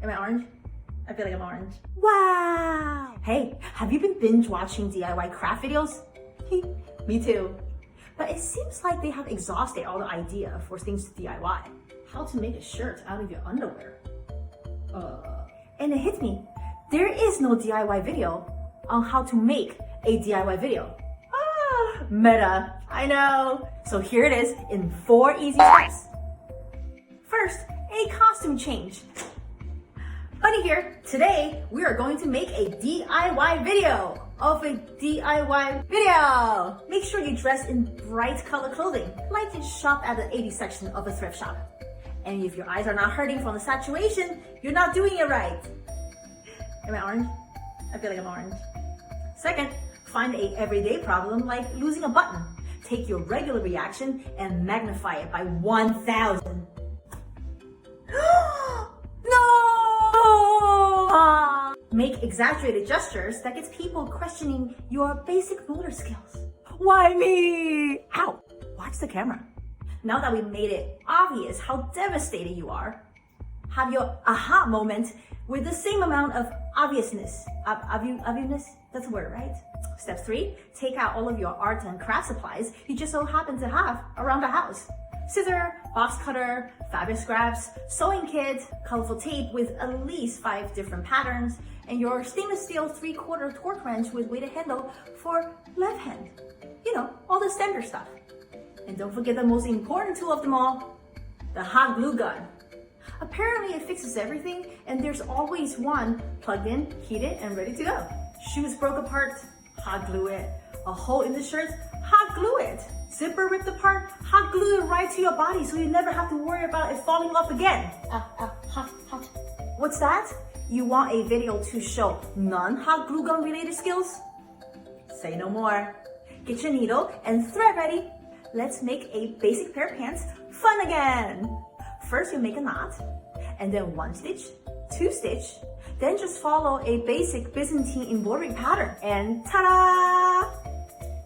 Am I orange? I feel like I'm orange. Wow! Hey, have you been binge watching DIY craft videos? Me too. But it seems like they have exhausted all the idea for things to DIY. How to make a shirt out of your underwear. And it hit me. There is no DIY video on how to make a DIY video. Meta, I know. So here it is in 4 easy steps. First, a costume change. Bunny here. Today, we are going to make a DIY video of a DIY video. Make sure you dress in bright color clothing, like you shop at the 80s section of a thrift shop. And if your eyes are not hurting from the saturation, you're not doing it right. Am I orange? I feel like I'm orange. Second, find a everyday problem like losing a button. Take your regular reaction and magnify it by 1,000. No! Make exaggerated gestures that gets people questioning your basic motor skills. Why me? Ow! Watch the camera. Now that we made it obvious how devastated you are, have your aha moment with the same amount of obviousness. Obviousness? That's a word, right? Step 3, take out all of your art and craft supplies you just so happen to have around the house. Scissor, box cutter, fabric scraps, sewing kit, colorful tape with at least 5 different patterns, and your stainless steel 3/4 torque wrench with weighted handle for left hand. You know, all the standard stuff. And don't forget the most important tool of them all, the hot glue gun. Apparently it fixes everything, and there's always one plugged in, heated, and ready to go. Shoes broke apart, hot glue it. A hole in the shirt, hot glue it. Zipper ripped apart, hot glue it right to your body so you never have to worry about it falling off again. Hot. What's that? You want a video to show non-hot glue gun related skills? Say no more. Get your needle and thread ready. Let's make a basic pair of pants fun again. First you make a knot, and then 1 stitch, 2 stitch, then just follow a basic Byzantine embroidery pattern, and ta-da!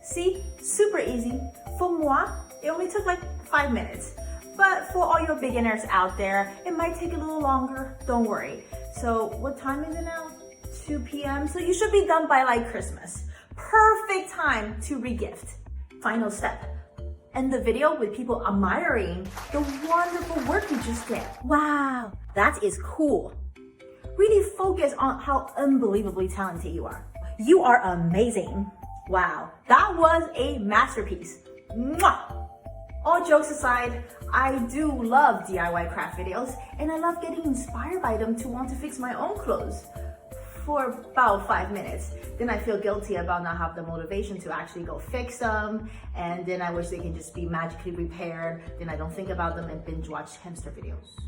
See, super easy. For moi, it only took like 5 minutes. But for all your beginners out there, it might take a little longer, don't worry. So what time is it now? 2 p.m. So you should be done by like Christmas. Perfect time to regift. Final step. End the video with people admiring the wonderful work you just did. Wow, that is cool. Really focus on how unbelievably talented you are. You are amazing. Wow, that was a masterpiece. Mwah! All jokes aside, I do love DIY craft videos, and I love getting inspired by them to want to fix my own clothes for about 5 minutes. Then I feel guilty about not having the motivation to actually go fix them, and then I wish they can just be magically repaired. Then I don't think about them and binge watch hamster videos.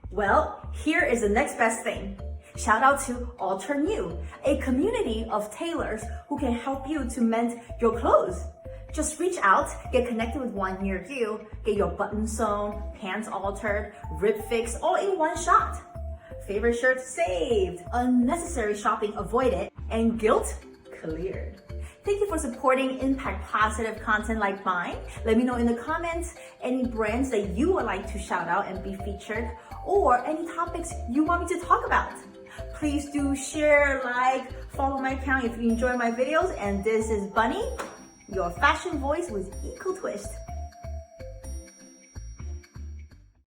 Well, here is the next best thing. Shout out to Alter New, a community of tailors who can help you to mend your clothes. Just reach out, get connected with one near you, get your buttons sewn, pants altered, rib fixed, all in one shot. Favorite shirt saved, unnecessary shopping avoided, and guilt cleared. Thank you for supporting impact positive content like mine. Let me know in the comments any brands that you would like to shout out and be featured, or any topics you want me to talk about. Please do share, like, follow my account if you enjoy my videos. And this is Bunny, your fashion voice with equal twist.